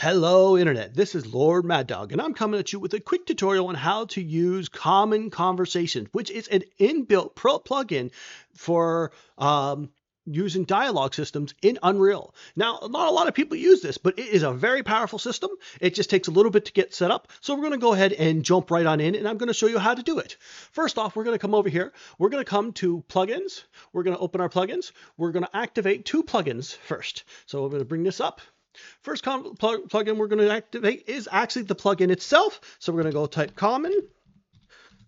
Hello Internet, this is Lord Mad Dog, and I'm coming at you with a quick tutorial on how to use Common Conversations, which is an inbuilt plugin for using dialogue systems in Unreal. Now, not a lot of people use this, but it is a very powerful system. It just takes a little bit to get set up, so we're going to go ahead and jump right on in, and I'm going to show you how to do it. First off, we're going to come over here. We're going to come to Plugins. We're going to open our plugins. We're going to activate two plugins first. So I'm going to bring this up. First plugin we're going to activate is actually the plugin itself. So we're going to go type Common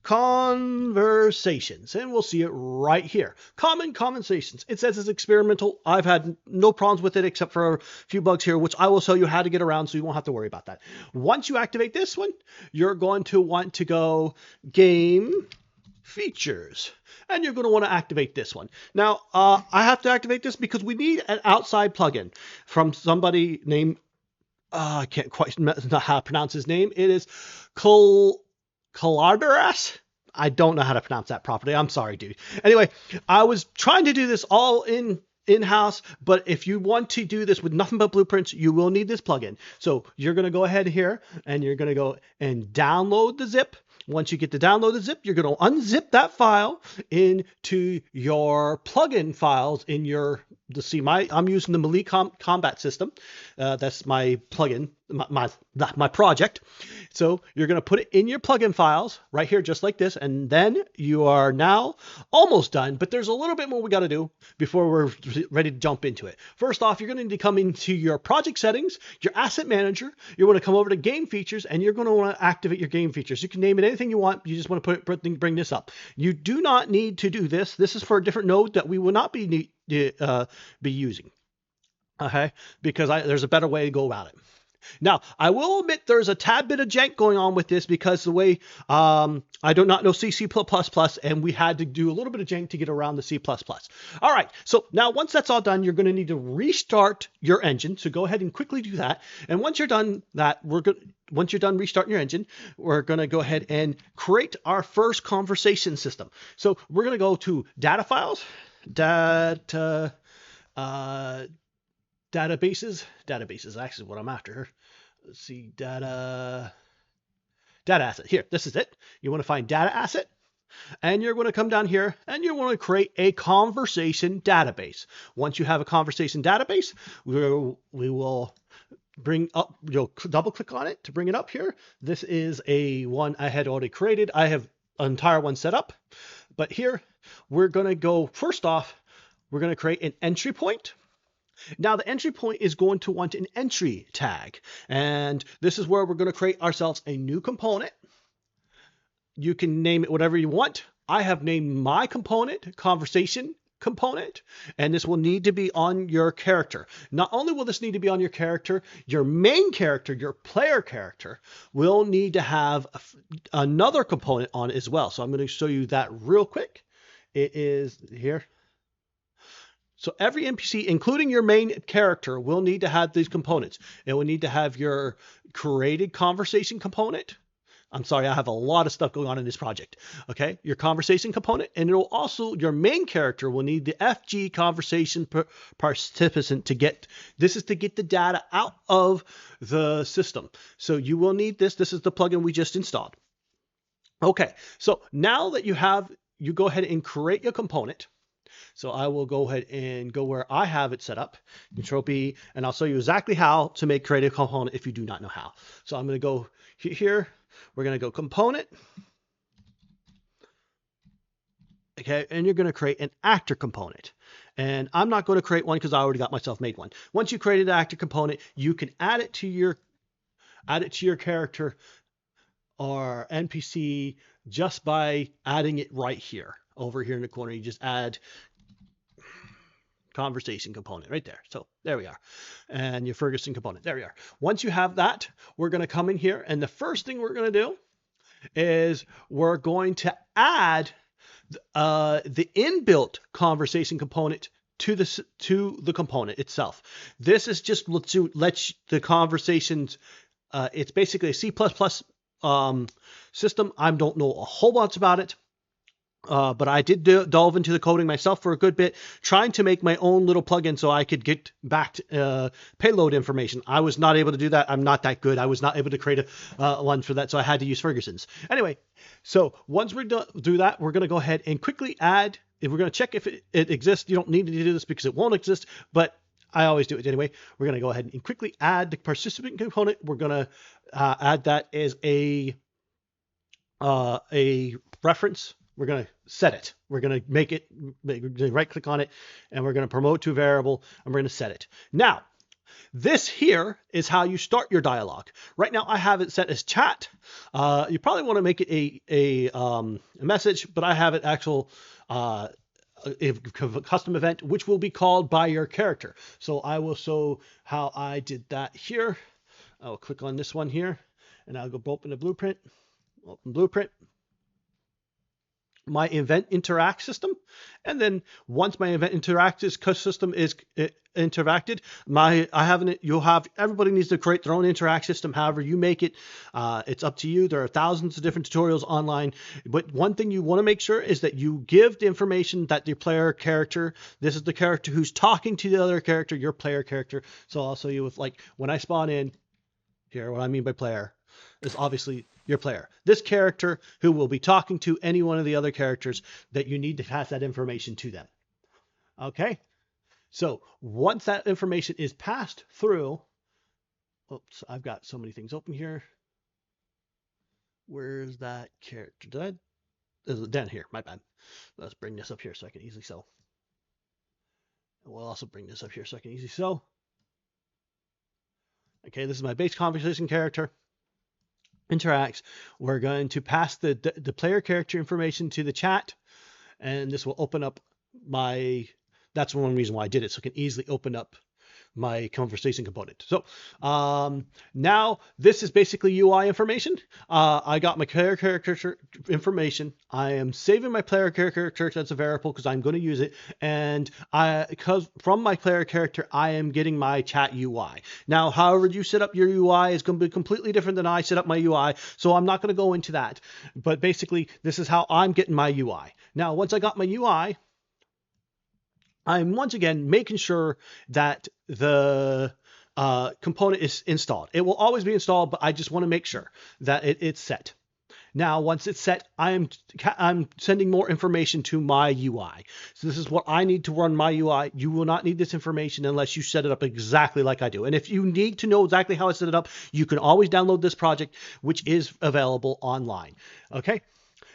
Conversations, and we'll see it right here. Common Conversations. It says it's experimental. I've had no problems with it except for a few bugs here, which I will show you how to get around so you won't have to worry about that. Once you activate this one, you're going to want to go Game Features, and you're going to want to activate this one. Now, I have to activate this because we need an outside plugin from somebody named, I can't quite know how to pronounce his name. It is Calarderas. I don't know how to pronounce that properly. I'm sorry, dude. Anyway, I was trying to do this all in-house, but if you want to do this with nothing but blueprints, you will need this plugin. So you're going to go ahead here, and you're going to go and download the zip. Once you get to download the zip, you're going to unzip that file into your plugin files in your, I'm using the Melee Combat System. That's my plugin, my project. So you're going to put it in your plugin files right here, just like this. And then you are now almost done, but there's a little bit more we got to do before we're ready to jump into it. First off, you're going to need to come into your project settings, your asset manager. You want to come over to game features, and you're going to want to activate your game features. You can name it anything you want. You just want to bring this up. You do not need to do this. This is for a different node that we will not be using. Okay, because there's a better way to go about it. Now, I will admit there's a tad bit of jank going on with this because the way I do not know C++, and we had to do a little bit of jank to get around the C++. All right, so now once that's all done, you're going to need to restart your engine. So go ahead and quickly do that. And once you're done that, once you're done restarting your engine, we're going to go ahead and create our first conversation system. So we're going to go to Data Files, Databases is actually what I'm after. Let's see, data asset. Here, this is it. You want to find data asset, and you're going to come down here and you want to create a conversation database. Once you have a conversation database, we will bring up, you'll double click on it to bring it up here. This is a one I had already created. I have an entire one set up, but here we're going to go, first off, we're going to create an entry point. Now the entry point is going to want an entry tag, and this is where we're going to create ourselves a new component. You can name it whatever you want. I have named my component conversation component, and this will need to be on your character. Not only will this need to be on your character, your main character, your player character, will need to have another component on it as well. So I'm going to show you that real quick. It is here. So every NPC, including your main character, will need to have these components. It will need to have your created conversation component. I'm sorry, I have a lot of stuff going on in this project. Okay, your conversation component, and it will also, your main character will need the FG conversation participant to get, this is to get the data out of the system. So you will need this. This is the plugin we just installed. Okay, so now that you go ahead and create your component. So I will go ahead and go where I have it set up, Control B, and I'll show you exactly how to create a component if you do not know how. So I'm going to go here. We're going to go component. Okay, and you're going to create an actor component. And I'm not going to create one because I already got myself made one. Once you created an actor component, you can add it to your character or NPC just by adding it right here. Over here in the corner, you just add conversation component right there. So there we are. And your Ferguson component. There we are. Once you have that, we're going to come in here. And the first thing we're going to do is we're going to add the inbuilt conversation component to the component itself. This is just to let the conversations, it's basically a C++ system. I don't know a whole bunch about it. But I did delve into the coding myself for a good bit, trying to make my own little plugin so I could get back payload information. I was not able to do that. I'm not that good. I was not able to create one for that, so I had to use Ferguson's. Anyway, so once we do that, we're going to go ahead and quickly add. If we're going to check if it exists, you don't need to do this because it won't exist, but I always do it anyway. We're going to go ahead and quickly add the participant component. We're going to add that as a reference. We're going to set it. We're going to make it, right click on it, and we're going to promote to a variable, and we're going to set it. Now, this here is how you start your dialogue. Right now, I have it set as chat. You probably want to make it a message, but I have it actual a custom event, which will be called by your character. So I will show how I did that here. I'll click on this one here, and I'll go open the blueprint. Open blueprint. My event interact system, and then once my event interact system is interacted, you'll have everybody needs to create their own interact system. However you make it, it's up to you. There are thousands of different tutorials online, but one thing you want to make sure is that you give the information that the player character, this is the character who's talking to the other character, your player character. So I'll show you with, like, when I spawn in here, what I mean by player is obviously your player. This character who will be talking to any one of the other characters, that you need to pass that information to them. Okay? So once that information is passed through, oops, I've got so many things open here. Where's that character? Is it down here? My bad. Let's bring this up here so I can easily sew. We'll also bring this up here so I can easily sew. Okay, this is my base conversation character. Interacts. We're going to pass the player character information to the chat, and this will open up my, that's one reason why I did it, so it can easily open up my conversation component. So now this is basically UI information. I got my player character information. I am saving my player character as a variable because I'm going to use it. And because from my player character, I am getting my chat UI. Now, however you set up your UI is going to be completely different than I set up my UI. So I'm not going to go into that. But basically, this is how I'm getting my UI. Now, once I got my UI, I'm once again making sure that the component is installed. It will always be installed, but I just want to make sure that it's set. Now, once it's set, I'm sending more information to my UI. So this is what I need to run my UI. You will not need this information unless you set it up exactly like I do. And if you need to know exactly how I set it up, you can always download this project, which is available online. Okay?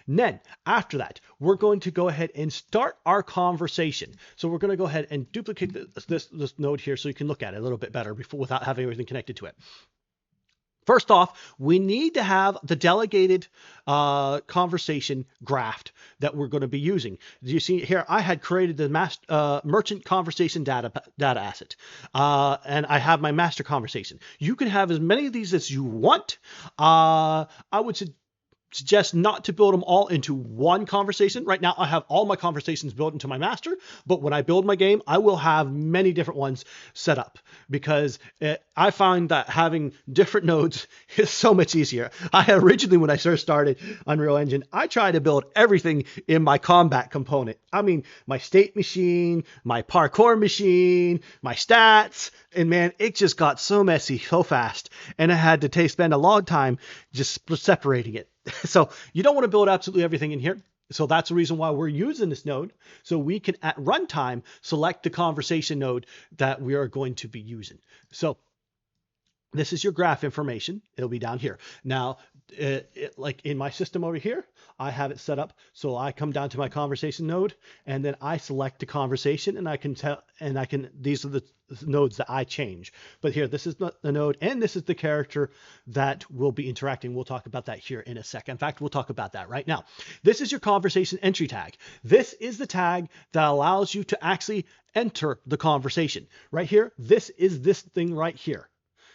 And then after that, we're going to go ahead and start our conversation. So we're going to go ahead and duplicate this node here so you can look at it a little bit better without having everything connected to it. First off, we need to have the delegated conversation graph that we're going to be using. You see here, I had created the merchant conversation data asset, and I have my master conversation. You can have as many of these as you want. I would suggest not to build them all into one conversation. Right now, I have all my conversations built into my master, but when I build my game, I will have many different ones set up because I find that having different nodes is so much easier. Originally, when I first started Unreal Engine, I tried to build everything in my combat component. I mean, my state machine, my parkour machine, my stats, and man, it just got so messy so fast, and I had to spend a long time just separating it. So you don't want to build absolutely everything in here. So that's the reason why we're using this node. So we can, at runtime, select the conversation node that we are going to be using. So this is your graph information. It'll be down here. Now, like in my system over here, I have it set up so I come down to my conversation node, and then I select the conversation, and I can tell, these are the nodes that I change. But here, this is the node, and this is the character that will be interacting. We'll talk about that here in a second. In fact, we'll talk about that right now. This is your conversation entry tag. This is the tag that allows you to actually enter the conversation. Right here, this is this thing right here.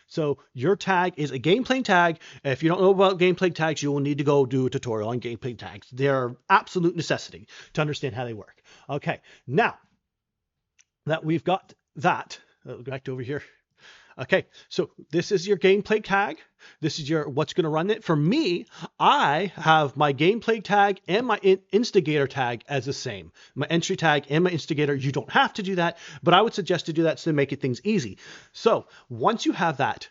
So your tag is a gameplay tag. If you don't know about gameplay tags, you will need to go do a tutorial on gameplay tags. They're absolute necessity to understand how they work. Okay, now that we've got that, back to over here, Okay, so this is your gameplay tag. This is your what's going to run it. For me, I have my gameplay tag and my instigator tag as the same. My entry tag and my instigator. You don't have to do that, but I would suggest to do that to make it things easy. So once you have that,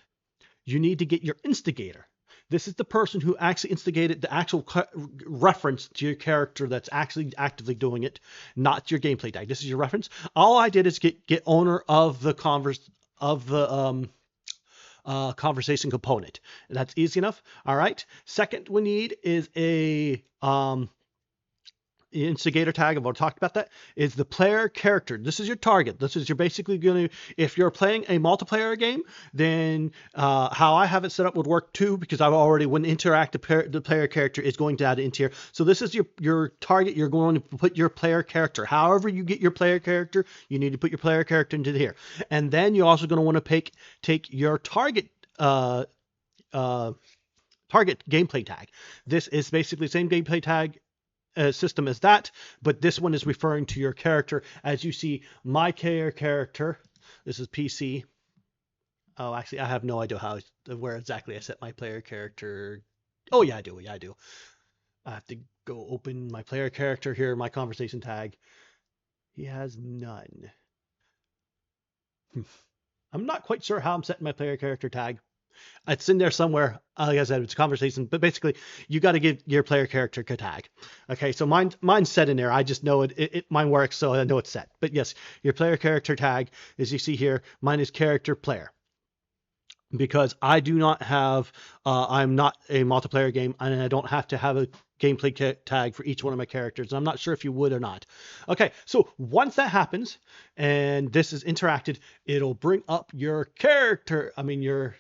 you need to get your instigator. This is the person who actually instigated the actual reference to your character that's actually actively doing it, not your gameplay tag. This is your reference. All I did is get owner of the conversation component. And that's easy enough. All right. Second we need is a instigator tag. I've already talked about that. Is the player character. This is your target. This is you're basically going to, if you're playing a multiplayer game, then how I have it set up would work too, because I've already, when interact, the player character is going to add into here. So this is your target. You're going to put your player character. However you get your player character, you need to put your player character into here. And then you're also going to want to take your target gameplay tag. This is basically the same gameplay tag system as that, but this one is referring to your character. As you see, my character, this is PC. Oh, actually, I have no idea where exactly I set my player character. Oh, yeah, I do. Yeah, I do. I have to go open my player character here, my conversation tag. He has none. I'm not quite sure how I'm setting my player character tag. It's in there somewhere. Like I said, it's a conversation, but basically you got to give your player character a tag. Okay, so mine's set in there. I just know mine works, so I know it's set. But yes, your player character tag, as you see here, mine is character player. Because I do not have, I'm not a multiplayer game, and I don't have to have a gameplay tag for each one of my characters. I'm not sure if you would or not. Okay, so once that happens, and this is interacted, it'll bring up your character, your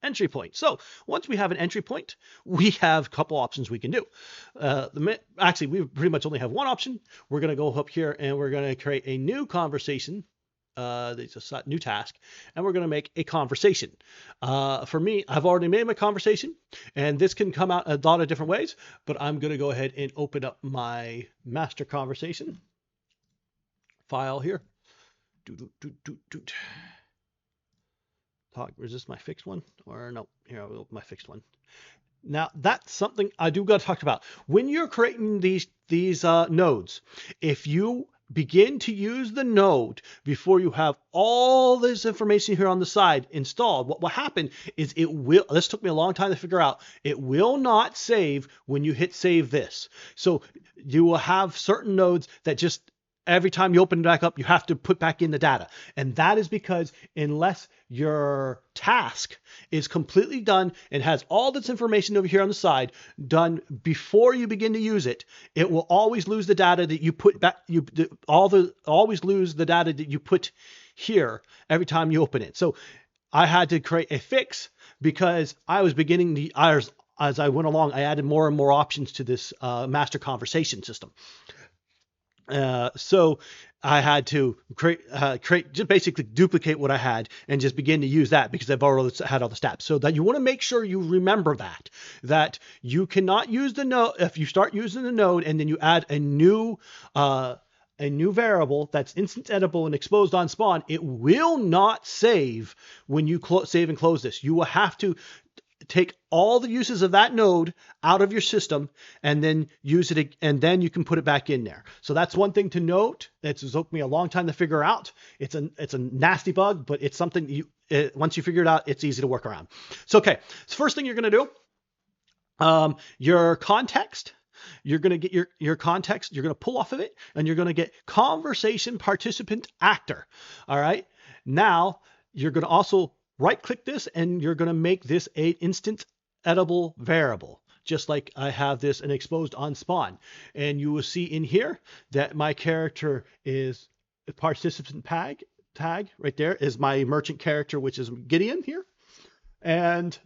entry point. So once we have an entry point, we have a couple options we can do. Actually, we pretty much only have one option. We're going to go up here and we're going to create a new conversation. It's a new task, and we're going to make a conversation. For me, I've already made my conversation, and this can come out a lot of different ways, but I'm going to go ahead and open up my master conversation file here. Is this my fixed one? Or no, here, I'll open my fixed one. Now, that's something I do got to talk about. When you're creating these nodes, if you begin to use the node before you have all this information here on the side installed, what will happen is this took me a long time to figure out, it will not save when you hit save this. So you will have certain nodes that just, every time you open it back up, you have to put back in the data. And that is because unless your task is completely done and has all this information over here on the side done before you begin to use it, it will always lose the data that you put back. Always lose the data that you put here every time you open it. So I had to create a fix because I was beginning to, as I went along, I added more and more options to this master conversation system. So I had to just basically duplicate what I had and just begin to use that because I've already had all the steps. So that you want to make sure you remember that you cannot use the node. If you start using the node and then you add a new variable that's instant editable and exposed on spawn, it will not save when you save and close this. You will have to take all the uses of that node out of your system and then use it, and then you can put it back in there. So that's one thing to note. It took me a long time to figure out. It's a nasty bug, but it's something once you figure it out, it's easy to work around. So okay, so first thing you're going to do, your context. You're going to get your context. You're going to pull off of it, and you're going to get conversation participant actor. All right. Now you're going to also right-click this, and you're going to make this an instant editable variable, just like I have this and exposed on spawn. And you will see in here that my character is a participant tag right there is my merchant character, which is Gideon here. And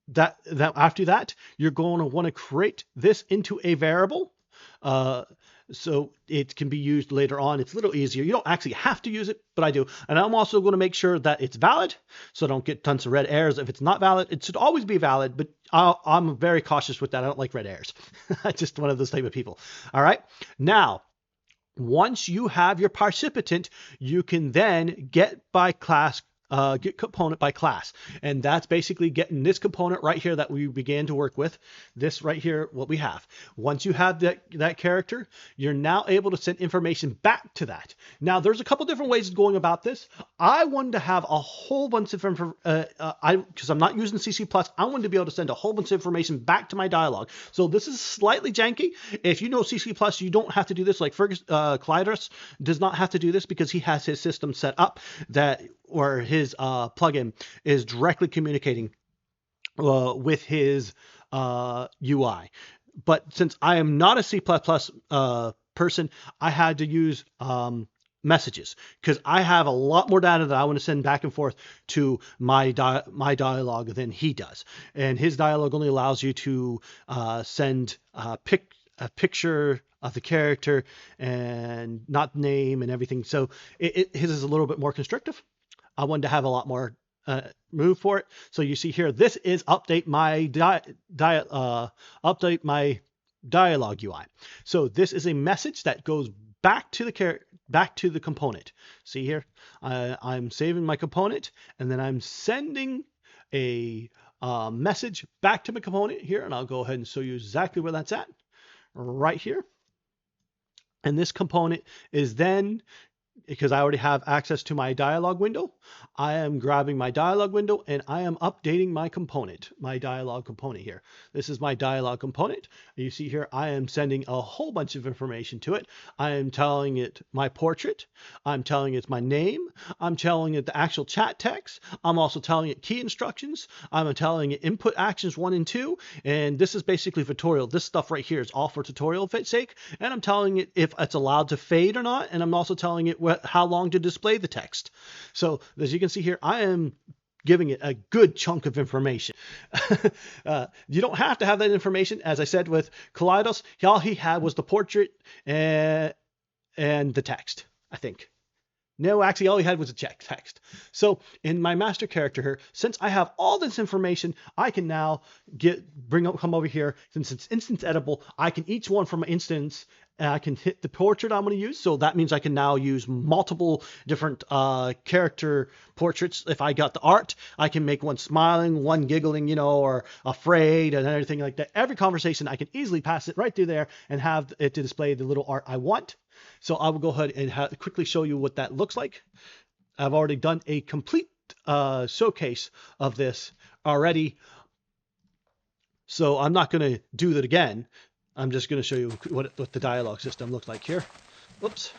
that after that, you're going to want to create this into a variable. So it can be used later on. It's a little easier. You don't actually have to use it, but I do. And I'm also going to make sure that it's valid, so I don't get tons of red errors. If it's not valid, it should always be valid, but I'm very cautious with that. I don't like red errors. I'm just one of those type of people. All right. Now, once you have your participant, you can then get by class get component by class. And that's basically getting this component right here that we began to work with. This right here, what we have. Once you have that character, you're now able to send information back to that. Now, there's a couple different ways of going about this. I wanted to have a whole bunch of because I'm not using CC+, I wanted to be able to send a whole bunch of information back to my dialogue. So this is slightly janky. If you know CC+, you don't have to do this. Like Kaleidos does not have to do this because he has his system set up that, or his plugin is directly communicating with his UI. But since I am not a C++ person, I had to use messages because I have a lot more data that I want to send back and forth to my dialogue than he does. And his dialogue only allows you to send a picture of the character and not name and everything. So his is a little bit more constrictive. I wanted to have a lot more move for it. So you see here, this is update my dialogue UI. So this is a message that goes back to the component. See here, I'm saving my component, and then I'm sending a message back to my component here, and I'll go ahead and show you exactly where that's at, right here. And this component is then, because I already have access to my dialog window, I am grabbing my dialog window and I am updating my component, my dialog component here. This is my dialog component. You see here, I am sending a whole bunch of information to it. I am telling it my portrait. I'm telling it my name. I'm telling it the actual chat text. I'm also telling it key instructions. I'm telling it input actions 1 and 2. And this is basically tutorial. This stuff right here is all for tutorial sake. And I'm telling it if it's allowed to fade or not. And I'm also telling it how long to display the text. So as you can see here, I am giving it a good chunk of information. You don't have to have that information. As I said with Kaleidos, all he had was the portrait and the text, I think. No, actually, all he had was a text. So in my master character here, since I have all this information, I can now come over here. Since it's instance editable, I can each one from my instance, and I can hit the portrait I'm going to use. So that means I can now use multiple different character portraits. If I got the art, I can make one smiling, one giggling, or afraid and everything like that. Every conversation, I can easily pass it right through there and have it to display the little art I want. So I will go ahead and quickly show you what that looks like. I've already done a complete showcase of this already. So I'm not going to do that again. I'm just going to show you what the dialogue system looks like here. Oops.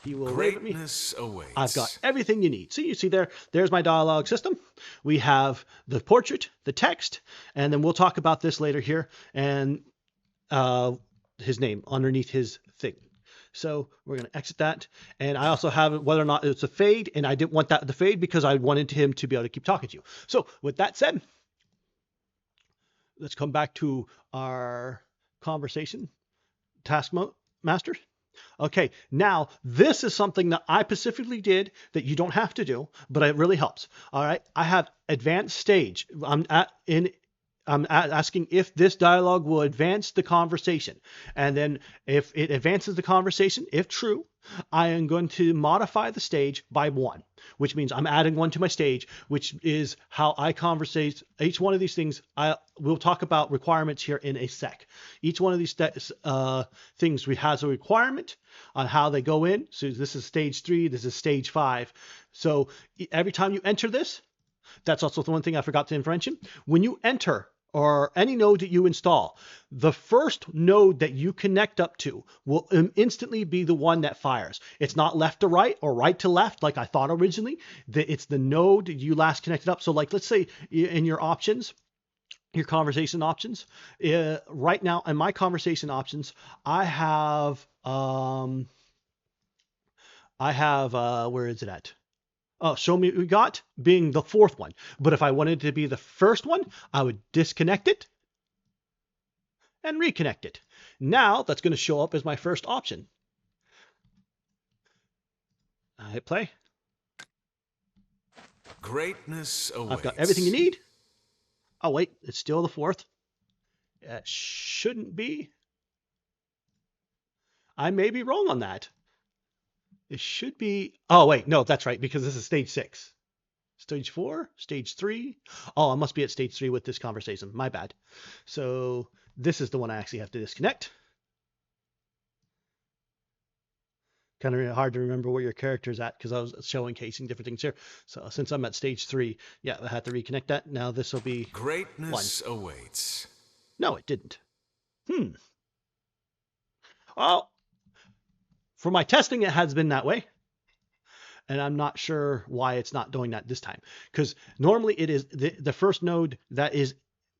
He will wave at me. Awaits. I've got everything you need. So you see there's my dialogue system. We have the portrait, the text, and then we'll talk about this later here, and his name underneath his thing. So we're going to exit that. And I also have whether or not it's a fade, and I didn't want that to fade because I wanted him to be able to keep talking to you. So with that said, let's come back to our conversation task master. Okay, now this is something that I specifically did that you don't have to do, but it really helps. All right, I have advanced stage. I'm asking if this dialogue will advance the conversation. And then if it advances the conversation, if true, I am going to modify the stage by 1, which means I'm adding 1 to my stage, which is how I conversate. Each one of these things, we'll talk about requirements here in a sec. Each one of these things has a requirement on how they go in. So this is stage 3, this is stage 5. So every time you enter this, that's also the one thing I forgot to mention. When you enter or any node that you install, the first node that you connect up to will instantly be the one that fires. It's not left to right or right to left like I thought originally. It's the node you last connected up. So like, let's say in your options, your conversation options, right now in my conversation options, I have, where is it at? Oh, show me what we got being the 4th one. But if I wanted to be the first one, I would disconnect it and reconnect it. Now that's going to show up as my first option. I hit play. Greatness awaits. I've got everything you need. Oh, wait, it's still the 4th. It shouldn't be. I may be wrong on that. It should be, oh wait, no, that's right, because this is stage 6. Stage 4, stage 3. Oh, I must be at stage 3 with this conversation. My bad. So this is the one I actually have to disconnect. Kind of hard to remember where your character's at because I was showcasing different things here. So since I'm at stage 3, yeah, I had to reconnect that. Now this will be Greatness awaits. No, it didn't. Well, for my testing, it has been that way. And I'm not sure why it's not doing that this time. Because normally it is the first node that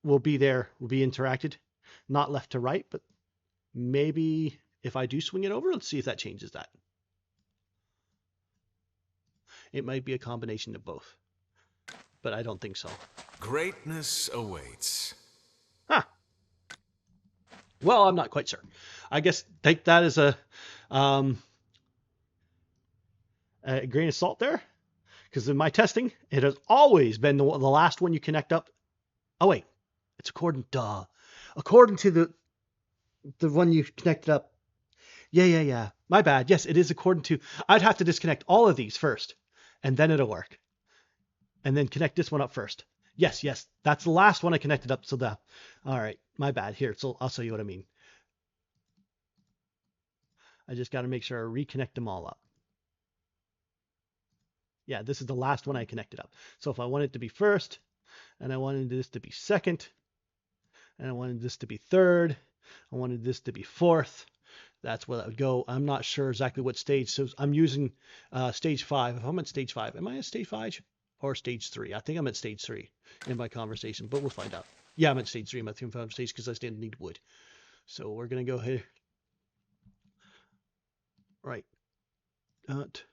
will be interacted, not left to right. But maybe if I do swing it over, let's see if that changes that. It might be a combination of both, but I don't think so. Greatness awaits. Huh. Well, I'm not quite sure. I guess take that as a grain of salt there, because in my testing, it has always been the last one you connect up. Oh wait, it's according to the one you connected up. Yeah. My bad. Yes, it is according to. I'd have to disconnect all of these first, and then it'll work. And then connect this one up first. Yes, that's the last one I connected up. So all right, my bad. Here, so I'll show you what I mean. I just got to make sure I reconnect them all up. Yeah, this is the last one I connected up. So if I want it to be first, and I wanted this to be second, and I wanted this to be third, I wanted this to be fourth, that's where that would go. I'm not sure exactly what stage. So I'm using stage 5. If I'm at stage 5, am I at stage 5 or stage 3? I think I'm at stage 3 in my conversation, but we'll find out. Yeah, I'm at stage 3 in my conversation because I still need wood. So we're going to go here. Right. Dunt.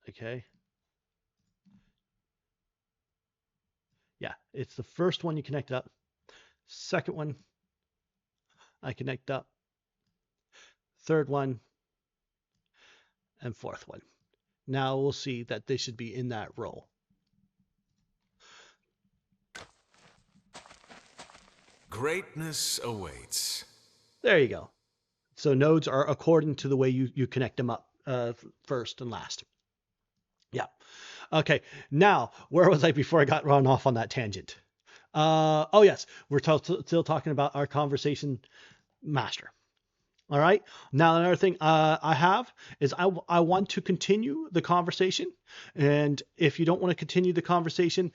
Okay. Yeah, it's the first one you connect up. Second one, I connect up. Third one, and fourth one. Now we'll see that they should be in that row. Greatness awaits. There you go. So nodes are according to the way you connect them up first and last. Yeah. Okay. Now, where was I before I got run off on that tangent? Oh, yes. We're still talking about our conversation master. All right. Now, another thing I have is I want to continue the conversation. And if you don't want to continue the conversation,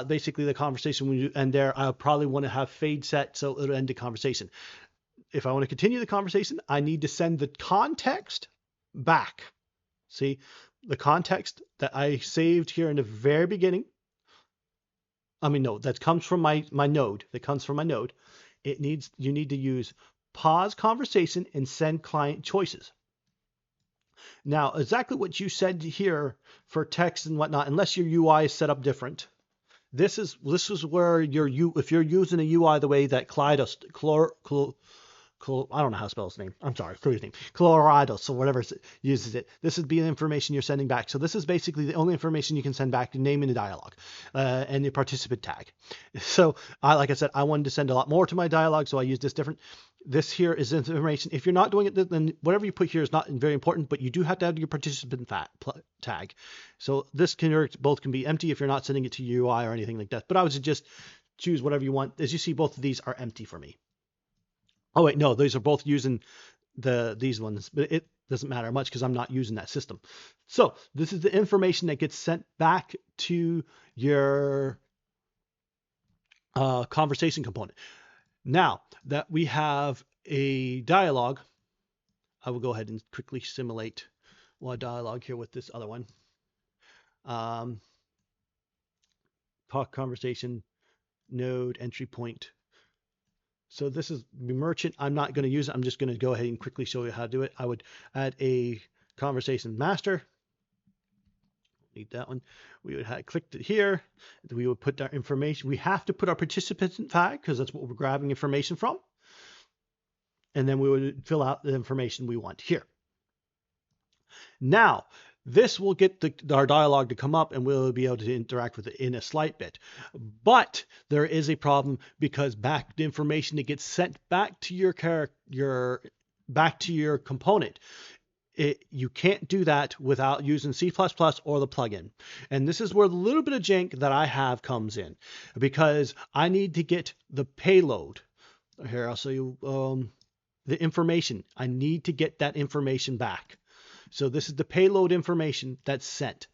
basically the conversation when you end there, I'll probably want to have fade set so it'll end the conversation. If I want to continue the conversation, I need to send the context back. See, the context that I saved here in the very beginning. No, that comes from my node. That comes from my node. You need to use pause conversation and send client choices. Now, exactly what you said here for text and whatnot, unless your UI is set up different, this is where if you're using a UI the way that I don't know how to spell his name. I'm sorry, his name. Colorados or whatever uses it. This would be the information you're sending back. So this is basically the only information you can send back, the name in the dialogue and the participant tag. So like I said, I wanted to send a lot more to my dialogue, so I use this different. This here is information. If you're not doing it, then whatever you put here is not very important, but you do have to have your participant tag. So this both can be empty if you're not sending it to UI or anything like that. But I would just choose whatever you want. As you see, both of these are empty for me. Oh wait, no, these are both using these ones, but it doesn't matter much because I'm not using that system. So this is the information that gets sent back to your conversation component. Now that we have a dialogue, I will go ahead and quickly simulate a dialogue here with this other one. Talk conversation node entry point. So this is the merchant. I'm not going to use it. I'm just going to go ahead and quickly show you how to do it. I would add a conversation master. Need that one. We would have clicked it here. We would put our information. We have to put our participant tag because that's what we're grabbing information from. And then we would fill out the information we want here. Now, this will get our dialogue to come up and we'll be able to interact with it in a slight bit. But there is a problem because the information that gets sent back to your component you can't do that without using C++ or the plugin. And this is where the little bit of jank that I have comes in, because I need to get the payload. Here, I'll show you the information. I need to get that information back. So this is the payload information that's sent.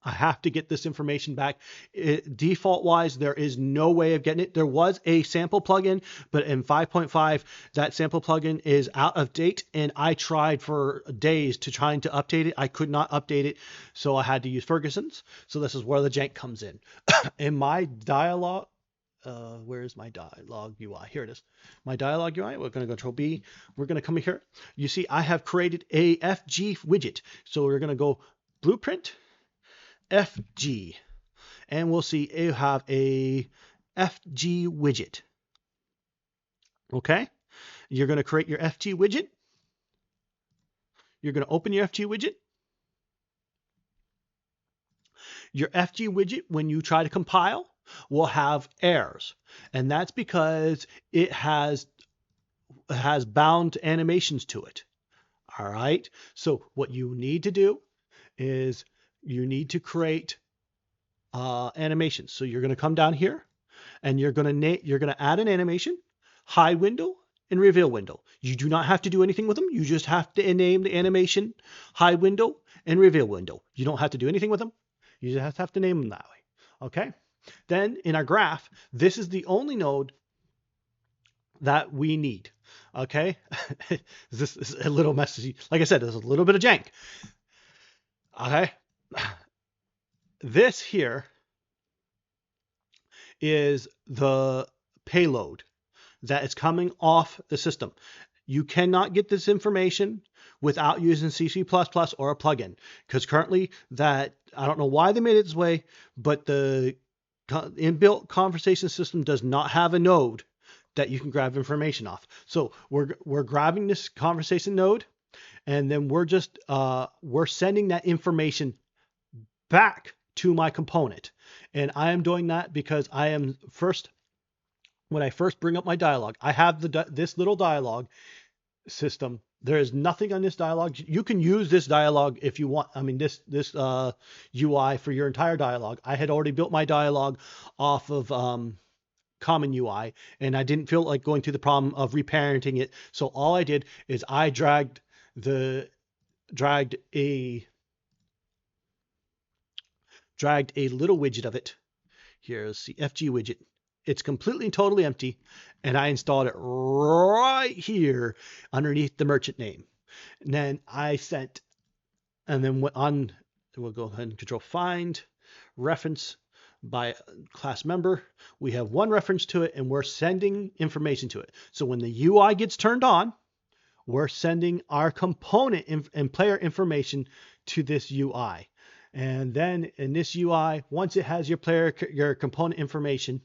I have to get this information back. Default wise, there is no way of getting it. There was a sample plugin, but in 5.5, that sample plugin is out of date. And I tried for days to trying to update it. I could not update it. So I had to use Ferguson's. So this is where the jank comes in. In my dialog, where is my dialog UI? Here it is. My dialog UI. We're going to go Control B. We're going to come here. You see, I have created a FG widget. So we're going to go Blueprint, FG, and we'll see you have a FG widget. Okay, you're going to create your FG widget. You're going to open your FG widget. Your FG widget, when you try to compile, will have errors, and that's because it has bound animations to it. All right, so what you need to do is you need to create animations. So you're going to come down here and you're going to add an animation, hide window and reveal window. You do not have to do anything with them. You just have to name the animation, hide window and reveal window. You don't have to do anything with them. You just have to name them that way. Okay. Then in our graph, this is the only node that we need. Okay. This is a little messy. Like I said, there's a little bit of jank. Okay. This here is the payload that is coming off the system. You cannot get this information without using C++ or a plugin, because currently that, I don't know why they made it this way, but the inbuilt conversation system does not have a node that you can grab information off. So we're grabbing this conversation node, and then we're sending that information back to my component. And I am doing that because I am when I first bring up my dialog, I have this little dialog system. There is nothing on this dialog. You can use this dialog if you want. I mean, this UI for your entire dialog. I had already built my dialog off of common UI, and I didn't feel like going through the problem of reparenting it. So all I did is I dragged a little widget of it. Here's the FG widget. It's completely and totally empty, and I installed it right here underneath the merchant name. And then I sent, and then we'll go ahead and Control Find reference by class member. We have one reference to it, and we're sending information to it. So when the UI gets turned on, we're sending our component and player information to this UI. And then in this UI, once it has your component information,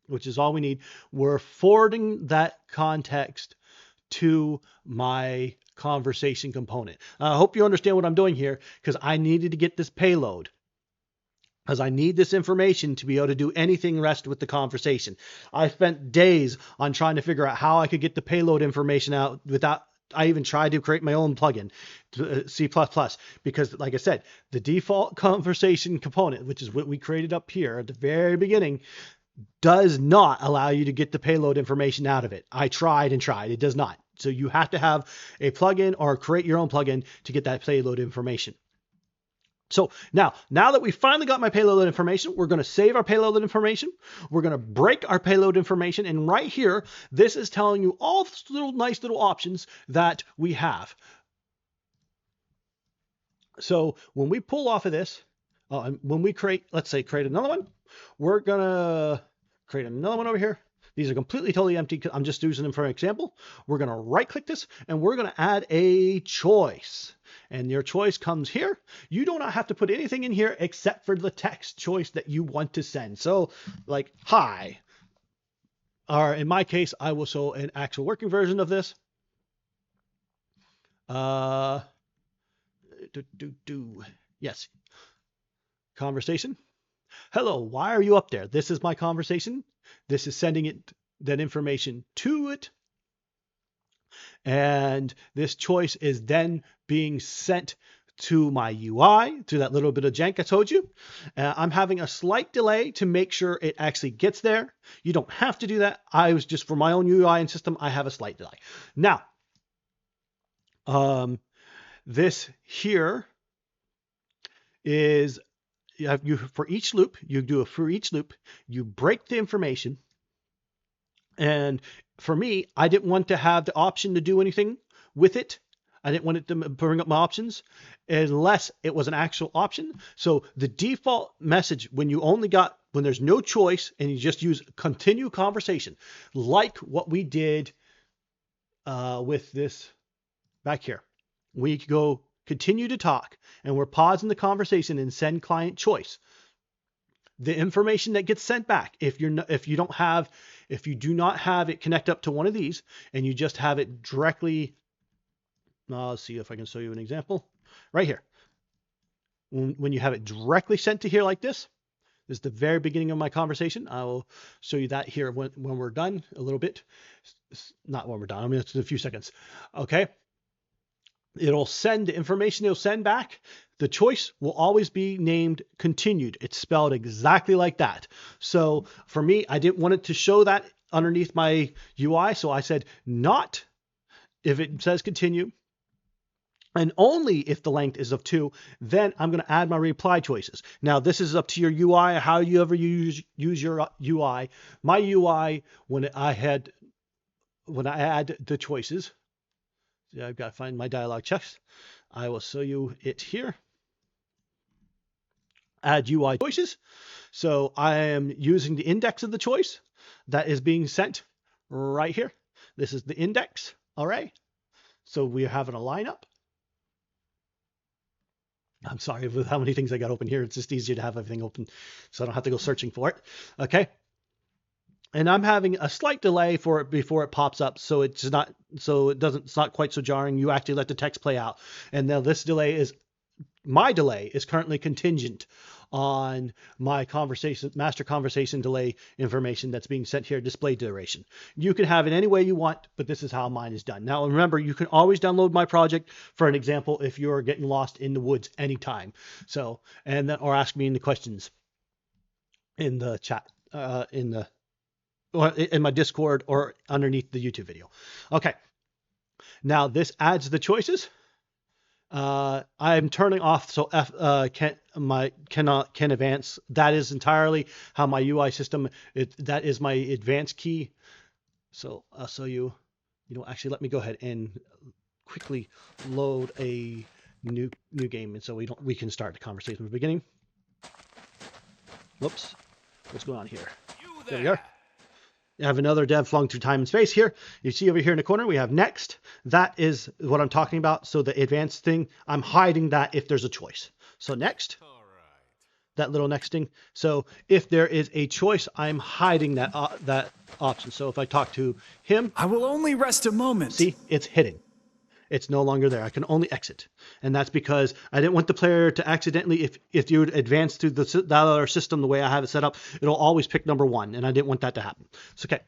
which is all we need, we're forwarding that context to my conversation component. I hope you understand what I'm doing here, because I needed to get this payload, because I need this information to be able to do anything rest with the conversation. I spent days on trying to figure out how I could get the payload information out without, I even tried to create my own plugin, C++, because like I said, the default conversation component, which is what we created up here at the very beginning, does not allow you to get the payload information out of it. I tried and tried. It does not. So you have to have a plugin or create your own plugin to get that payload information. So now that we finally got my payload information, we're going to save our payload information. We're going to break our payload information. And right here, this is telling you all the nice little options that we have. So when we pull off of this, when we let's say create another one, we're going to create another one over here. These are completely totally empty. I'm just using them for an example. We're going to right click this, and we're going to add a choice. And your choice comes here. You do not have to put anything in here except for the text choice that you want to send. So like, hi. Or in my case, I will show an actual working version of this. Yes. Conversation. Hello, why are you up there? This is my conversation. This is sending that information to it. And this choice is then being sent to my UI, to that little bit of jank I told you. I'm having a slight delay to make sure it actually gets there. You don't have to do that. I was just, for my own UI and system, I have a slight delay. Now, this here is, you for each loop, you do a for each loop, you break the information. And for me, I didn't want to have the option to do anything with it. I didn't want it to bring up my options unless it was an actual option. So the default message when there's no choice and you just use continue conversation, like what we did with this back here. We go continue to talk and we're pausing the conversation and send client choice. The information that gets sent back, if you do not have it connect up to one of these and you just have it directly, let's see if I can show you an example right here. When you have it directly sent to here like this is the very beginning of my conversation. I will show you that here when we're done a little bit. Not when we're done. I mean, it's in a few seconds. Okay. It'll send the information it'll send back. The choice will always be named continued. It's spelled exactly like that. So for me, I didn't want it to show that underneath my UI. So I said not if it says continue. And only if the length is of 2, then I'm going to add my reply choices. Now, this is up to your UI, how you ever use your UI. My UI, when I add the choices, I've got to find my dialog checks. I will show you it here. Add UI choices. So I am using the index of the choice that is being sent right here. This is the index. All right. So we're having a lineup. I'm sorry with how many things I got open here. It's just easier to have everything open so I don't have to go searching for it. Okay. And I'm having a slight delay for it before it pops up. It's not quite so jarring. You actually let the text play out. And now this my delay is currently contingent on my master conversation delay information that's being sent here, display duration. You can have it any way you want, but this is how mine is done. Now, remember, you can always download my project for an example if you're getting lost in the woods anytime. Or ask me any questions in the chat, or in my Discord or underneath the YouTube video. Okay. Now this adds the choices. I'm turning off so can advance. That is entirely how my UI system. That is my advanced key. So I'll show you. Actually, let me go ahead and quickly load a new game, and so we can start the conversation from the beginning. Whoops, what's going on here? There we are. You have another dev flung through time and space here. You see over here in the corner, we have next. That is what I'm talking about. So the advanced thing, I'm hiding that if there's a choice. So next, that little next thing. So if there is a choice, I'm hiding that option. So if I talk to him, I will only rest a moment. See, it's hidden. It's no longer there. I can only exit. And that's because I didn't want the player to accidentally, if you would advance through that other system the way I have it set up, it'll always pick number 1. And I didn't want that to happen. So, okay.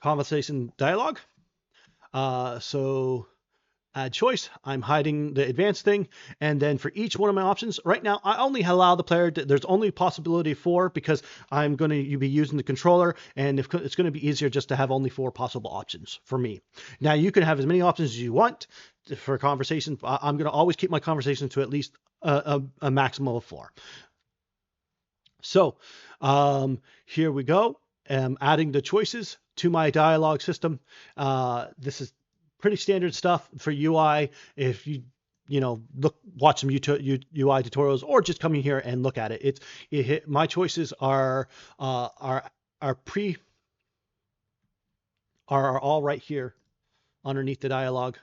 Conversation dialogue. So add choice. I'm hiding the advanced thing. And then for each one of my options, right now, I only allow the player there's only possibility 4 because I'm going to be using the controller. And it's going to be easier just to have only 4 possible options for me. Now you can have as many options as you want for a conversation. I'm going to always keep my conversation to at least a maximum of 4. So here we go. Adding the choices to my dialogue system. This is pretty standard stuff for UI. If you watch some UI tutorials or just come in here and look at it. My choices are all right here underneath the dialogue.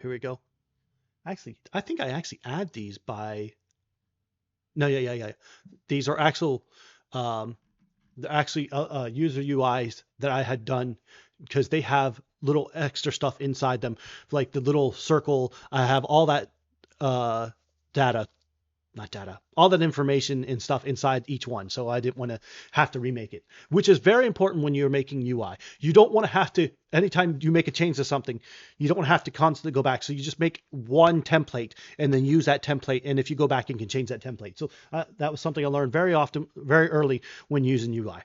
Here we go. Actually, I think I actually add these by. No, yeah. These are actual. User UIs that I had done because they have little extra stuff inside them, like the little circle. I have all that data not data, all that information and stuff inside each one. So I didn't want to have to remake it, which is very important when you're making UI. You don't want to have to, anytime you make a change to something, you don't want to have to constantly go back. So you just make one template and then use that template. And if you go back, you can change that template. So that was something I learned very often, very early when using UI.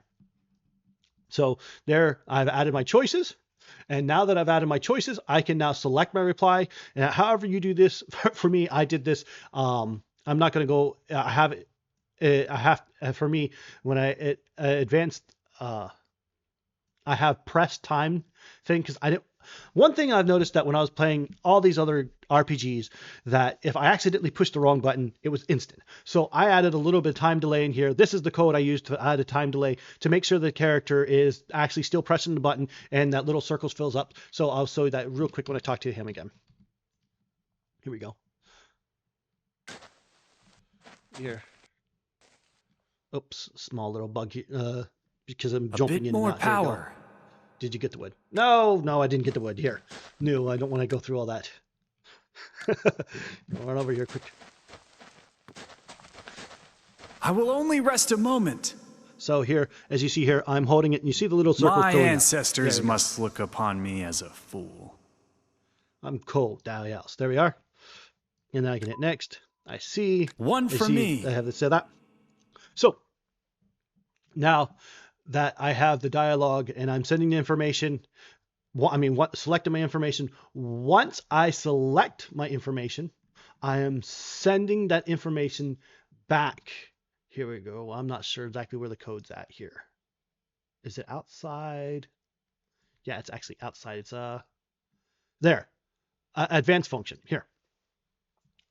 So there I've added my choices. And now that I've added my choices, I can now select my reply. And however you do this, for me, I did this. I'm not going to go, for me, when I advanced, I have press time thing because I didn't. One thing I've noticed that when I was playing all these other RPGs, that if I accidentally pushed the wrong button, it was instant. So I added a little bit of time delay in here. This is the code I used to add a time delay to make sure the character is actually still pressing the button and that little circles fills up. So I'll show you that real quick when I talk to him again. Here we go. Here. Oops, small little bug here, because I'm jumping in. A bit more power. Did you get the wood? No, I didn't get the wood. Here. No, I don't want to go through all that. Run over here quick. I will only rest a moment. So here, as you see here, I'm holding it, and you see the little circle. My ancestors must look upon me as a fool. I'm cold. Else. There we are. And then I can hit next. I see. One for me. I have to say that. So now that I have the dialogue and I'm sending the information, selecting my information. Once I select my information, I am sending that information back. Here we go. I'm not sure exactly where the code's at here. Is it outside? Yeah, it's actually outside. It's there. Advanced function here.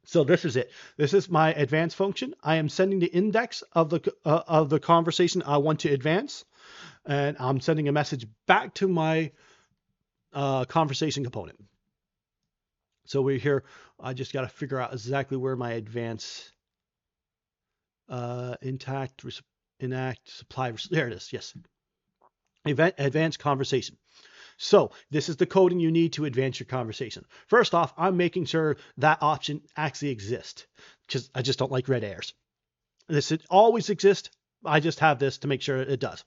So this is it. This is my advanced function. I am sending the index of the conversation I want to advance, and I'm sending a message back to my conversation component. So we're here. I just got to figure out exactly where my advance enact, supply. There it is. Yes. Advanced conversation. So this is the coding you need to advance your conversation. First off, I'm making sure that option actually exists because I just don't like red airs. This always exists. I just have this to make sure it does.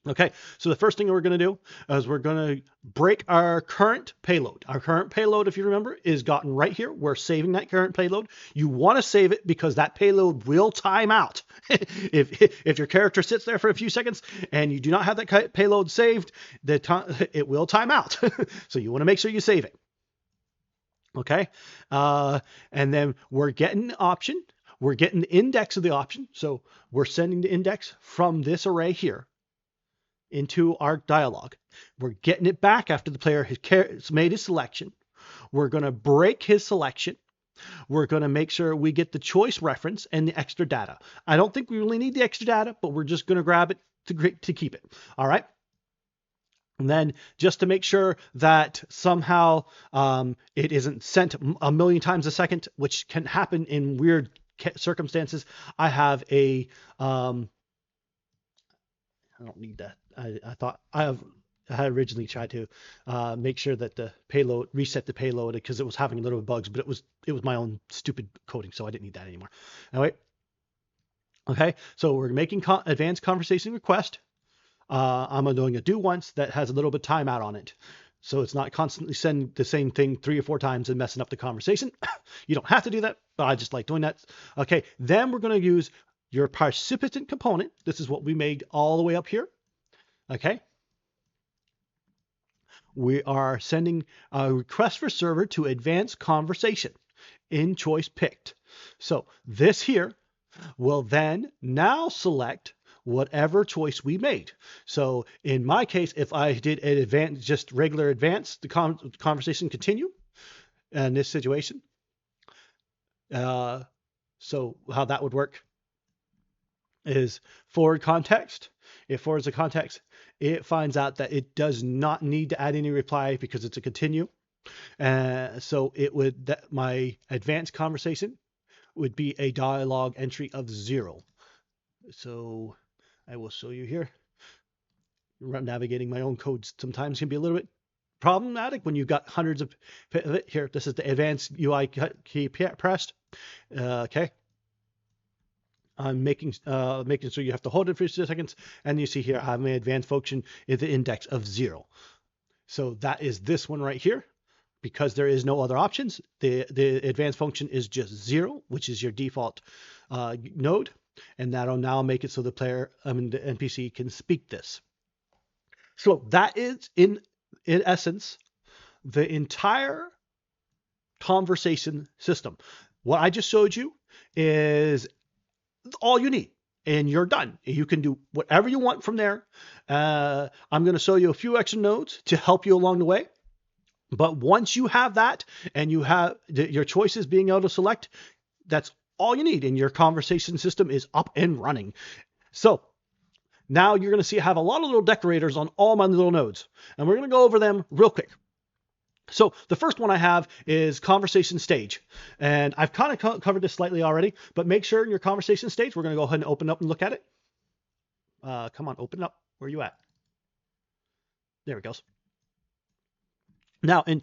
Okay, so the first thing we're going to do is we're going to break our current payload. Our current payload, if you remember, is gotten right here. We're saving that current payload. You want to save it because that payload will time out. if your character sits there for a few seconds and you do not have that payload saved, it will time out. So you want to make sure you save it. Okay, and then we're getting the option. We're getting the index of the option. So we're sending the index from this array here into our dialogue. We're getting it back after the player has made his selection. We're going to break his selection. We're going to make sure we get the choice reference and the extra data. I don't think we really need the extra data, but we're just going to grab it to keep it. All right. And then just to make sure that somehow it isn't sent a million times a second, which can happen in weird circumstances, I have a I don't need that. I thought I had originally tried to make sure that the payload reset the payload because it was having a little bit of bugs, but it was my own stupid coding, so I didn't need that anymore. Anyway, okay, so we're making advanced conversation request. I'm doing a do once that has a little bit of timeout on it, so it's not constantly sending the same thing 3 or 4 times and messing up the conversation. You don't have to do that, but I just like doing that. Okay, then we're going to use your participant component. This is what we made all the way up here. Okay. We are sending a request for server to advance conversation in choice picked. So this here will then now select whatever choice we made. So in my case, if I did an advance, just regular advance, the conversation continue in this situation. So how that would work is forward context. It forwards the context. It finds out that it does not need to add any reply because it's a continue. So it would, that my advanced conversation would be a dialogue entry of 0. So I will show you here. Navigating my own code sometimes can be a little bit problematic when you've got hundreds of here. This is the advanced UI key pressed. Okay. I'm making sure you have to hold it for 2 seconds. And you see here, I have my advanced function is the index of 0. So that is this one right here. Because there is no other options, the advanced function is just 0, which is your default node. And that'll now make it so the the NPC can speak this. So that is, in essence, the entire conversation system. What I just showed you is all you need, and you're done. You can do whatever you want from there. I'm going to show you a few extra nodes to help you along the way. But once you have that and you have your choices being able to select, that's all you need, and your conversation system is up and running. So now you're going to see I have a lot of little decorators on all my little nodes, and we're going to go over them real quick. So the first one I have is conversation stage, and I've kind of covered this slightly already, but make sure in your conversation stage, we're going to go ahead and open up and look at it. Come on, open up. Where are you at? There it goes. Now, in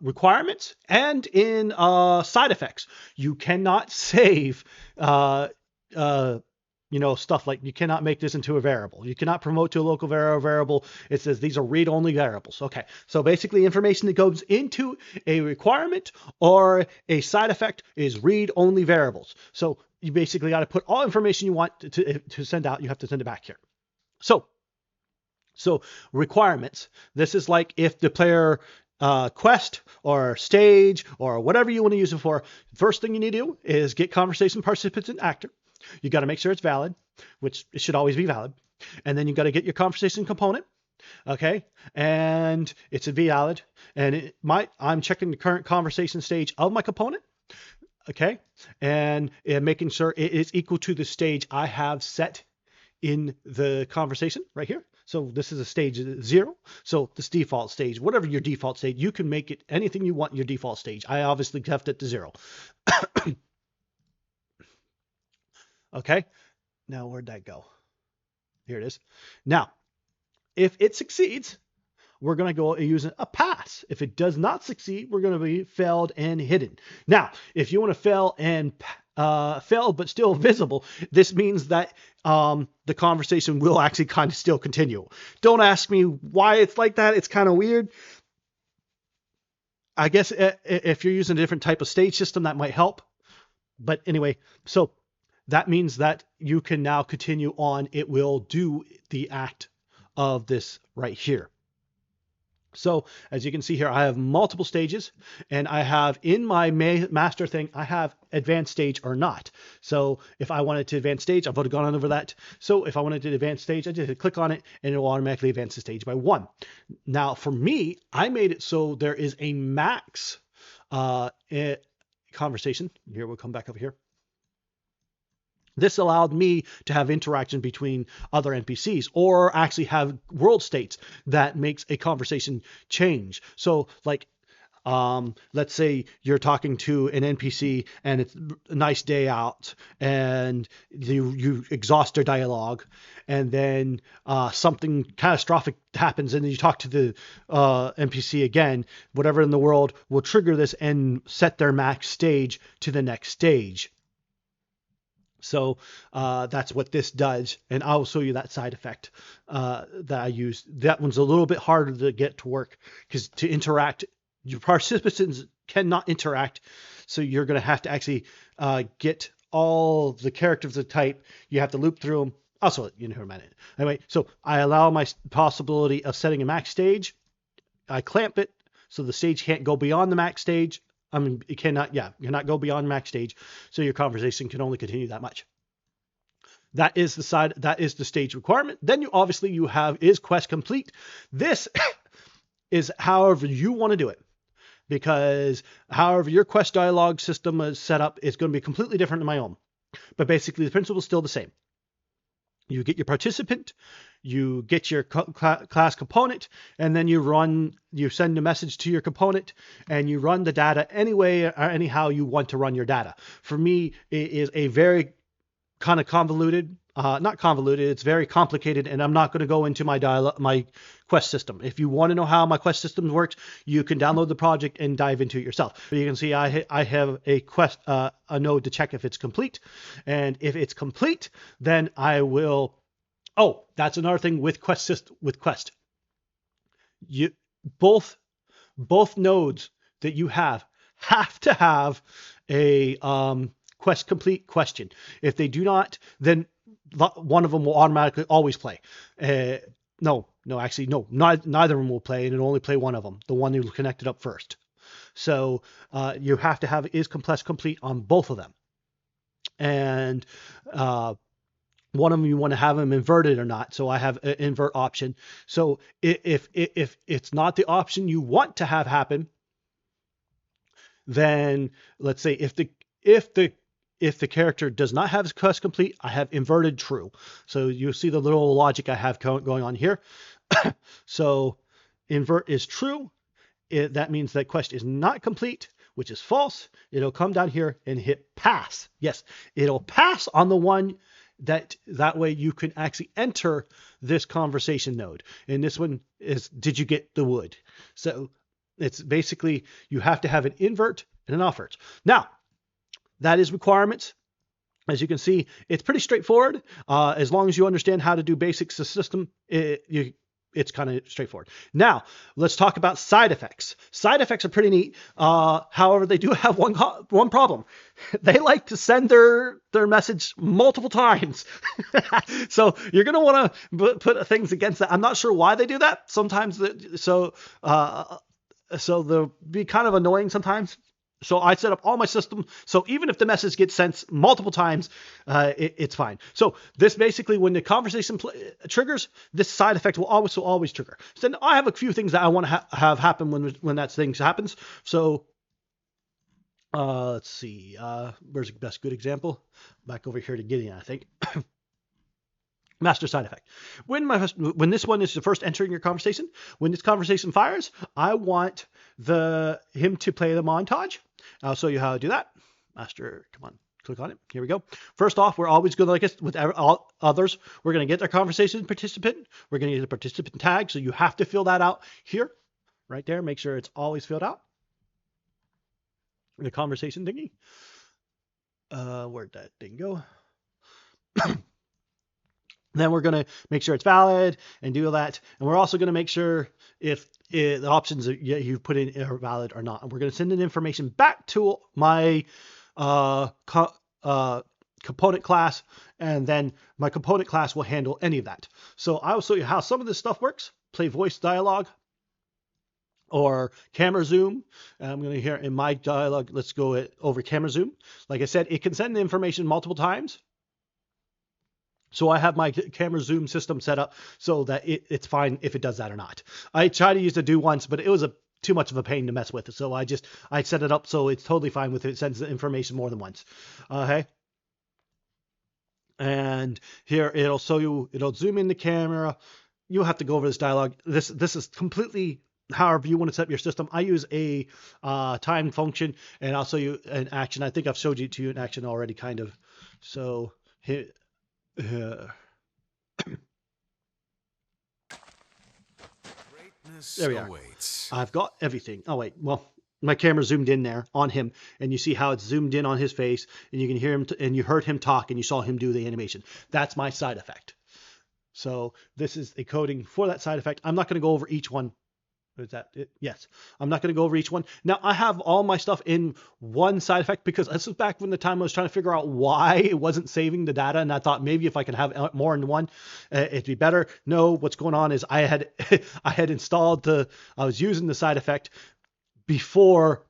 requirements and in side effects, you cannot save, stuff like you cannot make this into a variable. You cannot promote to a local variable. It says these are read-only variables. Okay, so basically information that goes into a requirement or a side effect is read-only variables. So you basically got to put all information you want to send out. You have to send it back here. So requirements, this is like if the player quest or stage or whatever you want to use it for, first thing you need to do is get conversation participants and actor. You got to make sure it's valid, which it should always be valid. And then you got to get your conversation component. Okay. And it's a valid, and I'm checking the current conversation stage of my component. Okay. And making sure it is equal to the stage I have set in the conversation right here. So this is a stage 0. So this default stage, whatever your default stage, you can make it anything you want your default stage. I obviously left it to 0. Okay. Now where'd that go? Here it is. Now, if it succeeds, we're going to go using a pass. If it does not succeed, we're going to be failed and hidden. Now, if you want to fail and failed but still visible, this means that the conversation will actually kind of still continue. Don't ask me why it's like that. It's kind of weird. I guess if you're using a different type of stage system, that might help. But anyway, so that means that you can now continue on. It will do the act of this right here. So as you can see here, I have multiple stages, and I have in my master thing, I have advanced stage or not. So if I wanted to advance stage, I've already gone on over that. So if I wanted to advance stage, I just click on it and it will automatically advance the stage by 1. Now for me, I made it so there is a max conversation. Here, we'll come back over here. This allowed me to have interaction between other NPCs, or actually have world states that makes a conversation change. So like, let's say you're talking to an NPC and it's a nice day out, and you exhaust their dialogue, and then something catastrophic happens, and then you talk to the NPC again. Whatever in the world will trigger this and set their max stage to the next stage. So that's what this does, and I'll show you that side effect that I used. That one's a little bit harder to get to work, because to interact, your participants cannot interact, so you're going to have to actually get all the characters of type. You have to loop through them. Also, you know who I'm at. Anyway, so I allow my possibility of setting a max stage. I clamp it so the stage can't go beyond the max stage. I mean, it cannot go beyond max stage, so your conversation can only continue that much. That is the stage requirement. Then you have is quest complete. This is however you want to do it, because however your quest dialogue system is set up is going to be completely different than my own. But basically the principle is still the same. You get your participant, you get your class component, and then you send a message to your component, and you run the data any way or anyhow you want to run your data. For me, it is a very kind of convoluted not convoluted. It's very complicated, and I'm not going to go into my quest system. If you want to know how my quest system works, you can download the project and dive into it yourself. But you can see I have a quest a node to check if it's complete, and if it's complete, then I will. Oh, that's another thing with quest. You both nodes that you have to have a quest complete question. If they do not, then one of them will automatically always play. No, neither of them will play, and it'll only play one of them, the one you connected up first. So you have to have is quest complete on both of them, and one of them you want to have them inverted or not. So I have an invert option. So if it's not the option you want to have happen, then let's say if the character does not have quest complete, I have inverted true. So you see the little logic I have going on here. So invert is true. That means that quest is not complete, which is false. It'll come down here and hit pass. Yes, it'll pass on the one that way you can actually enter this conversation node. And this one is, did you get the wood? So it's basically, you have to have an invert and an offert. Now, that is requirements. As you can see, it's pretty straightforward. As long as you understand how to do basics of system, it's kind of straightforward. Now, let's talk about side effects. Side effects are pretty neat. However, they do have one problem. They like to send their message multiple times. So you're going to want to put things against that. I'm not sure why they do that. Sometimes, so they'll be kind of annoying sometimes. So I set up all my system. So even if the message gets sent multiple times, it's fine. So this basically, when the conversation triggers, this side effect will always trigger. So then I have a few things that I want to have happen when that thing happens. So let's see. Where's the best good example? Back over here to Gideon, I think. Master side effect. When this one is the first entering your conversation, when this conversation fires, I want him to play the montage. I'll show you how to do that. Master, come on, click on it. Here we go. First off, we're always going to, like with all others, we're going to get the conversation participant. We're going to use a participant tag. So you have to fill that out here, right there. Make sure it's always filled out. The conversation thingy. Where'd that thing go? Then we're going to make sure it's valid and do that. And we're also going to make sure if the options that you put in are valid or not. And we're going to send an information back to my component class, and then my component class will handle any of that. So I will show you how some of this stuff works. Play voice dialogue or camera zoom. And I'm going to hear in my dialogue, let's go over camera zoom. Like I said, it can send the information multiple times. So I have my camera zoom system set up so that it's fine if it does that or not. I tried to use the do once, but it was too much of a pain to mess with. So I set it up so it's totally fine with it. It sends the information more than once. Okay. And here it'll show you, it'll zoom in the camera. You'll have to go over this dialogue. This is completely however you want to set up your system. I use a time function, and I'll show you an action. I think I've showed you in action already, kind of. So here. There we are. I've got everything. Oh wait, well, my camera zoomed in there on him, and you see how it's zoomed in on his face, and you can hear him, and you heard him talk, and you saw him do the animation. That's my side effect. So this is a coding for that side effect. I'm not going to go over each one. Is that it? Yes. I'm not going to go over each one. Now, I have all my stuff in one side effect because this was back when the time I was trying to figure out why it wasn't saving the data. And I thought maybe if I could have more in one, it'd be better. No, what's going on is I had installed I was using the side effect before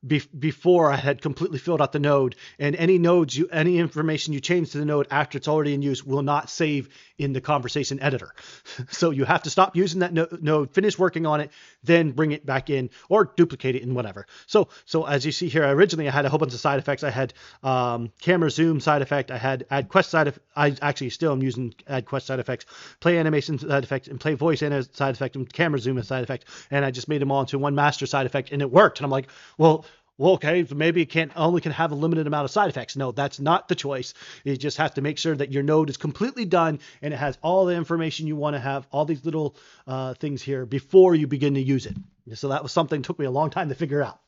before I had completely filled out the node, and any information you change to the node after it's already in use will not save in the conversation editor. So you have to stop using that node, finish working on it, then bring it back in or duplicate it in whatever. So as you see here, originally I had a whole bunch of side effects. I had camera zoom side effect. I had add quest side effect. I actually still am using add quest side effects, play animation side effect, and play voice side effect, and camera zoom side effect. And I just made them all into one master side effect, and it worked. And I'm like, well, well, okay, maybe it only can have a limited amount of side effects. No, that's not the choice. You just have to make sure that your node is completely done and it has all the information you want to have, all these little things here before you begin to use it. So that was something that took me a long time to figure out.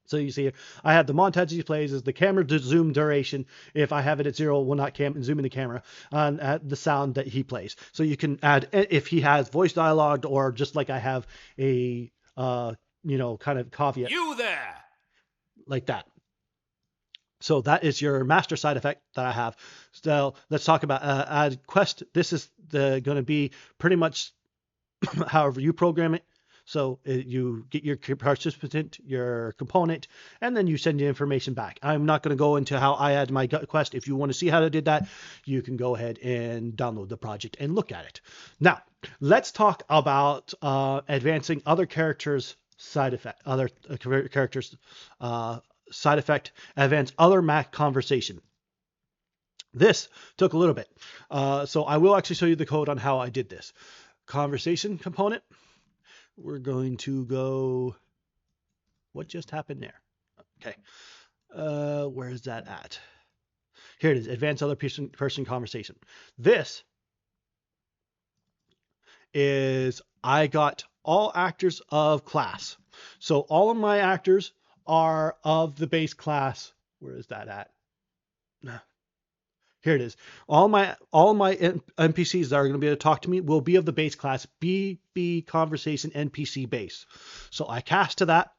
So you see here, I have the montage he plays is the camera zoom duration. If I have it at 0, will not zoom in the camera on the sound that he plays. So you can add if he has voice dialogue or just like I have a kind of caveat. You there! Like that. So that is your master side effect that I have. So let's talk about add quest. This is going to be pretty much however you program it. So you get your participant, your component, and then you send the information back. I'm not going to go into how I add my quest. If you want to see how I did that, you can go ahead and download the project and look at it. Now, let's talk about advancing other characters' side effect, other characters' side effect, advance other Mac conversation. This took a little bit. So I will actually show you the code on how I did this. Conversation component. We're going to go, what just happened there? Okay. Where is that at? Here it is, advanced other person conversation. This is, I got all actors of class. So all of my actors are of the base class. Where is that at? Here it is. All my NPCs that are going to be able to talk to me will be of the base class BB conversation NPC base. So I cast to that.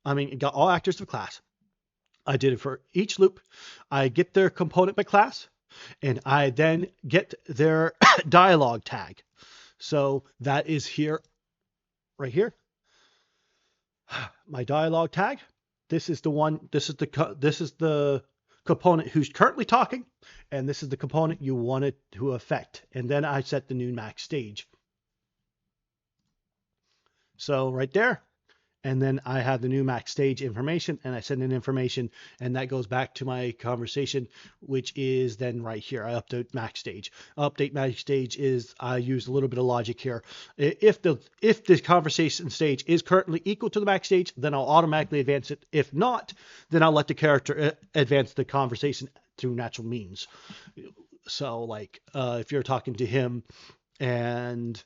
It got all actors of class. I did it for each loop. I get their component by class, and I then get their dialogue tag. So that is here, right here. My dialogue tag. This is the one. This is the component who's currently talking, and this is the component you want it to affect. And then I set the new max stage. So right there. And then I have the new max stage information, and I send in information, and that goes back to my conversation, which is then right here. I update max stage. Update max stage is I use a little bit of logic here. If the conversation stage is currently equal to the max stage, then I'll automatically advance it. If not, then I'll let the character advance the conversation through natural means. So like if you're talking to him and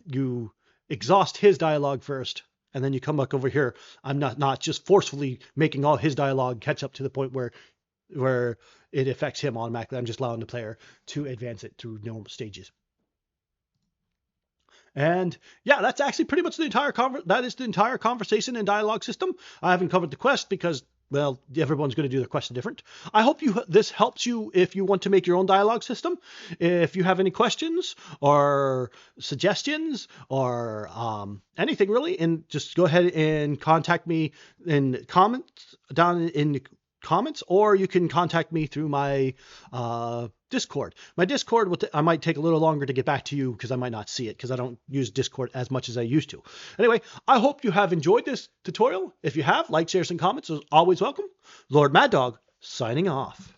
you exhaust his dialogue first, and then you come back over here, I'm not just forcefully making all his dialogue catch up to the point where it affects him automatically. I'm just allowing the player to advance it through normal stages. And yeah, that's actually pretty much the entire conversation and dialogue system. I haven't covered the quest because, well, everyone's going to do their quest different. I hope this helps you if you want to make your own dialogue system. If you have any questions or suggestions or anything really, and just go ahead and contact me in comments down in the comments, or you can contact me through my Discord. My Discord, I might take a little longer to get back to you because I might not see it because I don't use Discord as much as I used to. Anyway, I hope you have enjoyed this tutorial. If you have, like, shares, and comments are always welcome. Lord Mad Dog, signing off.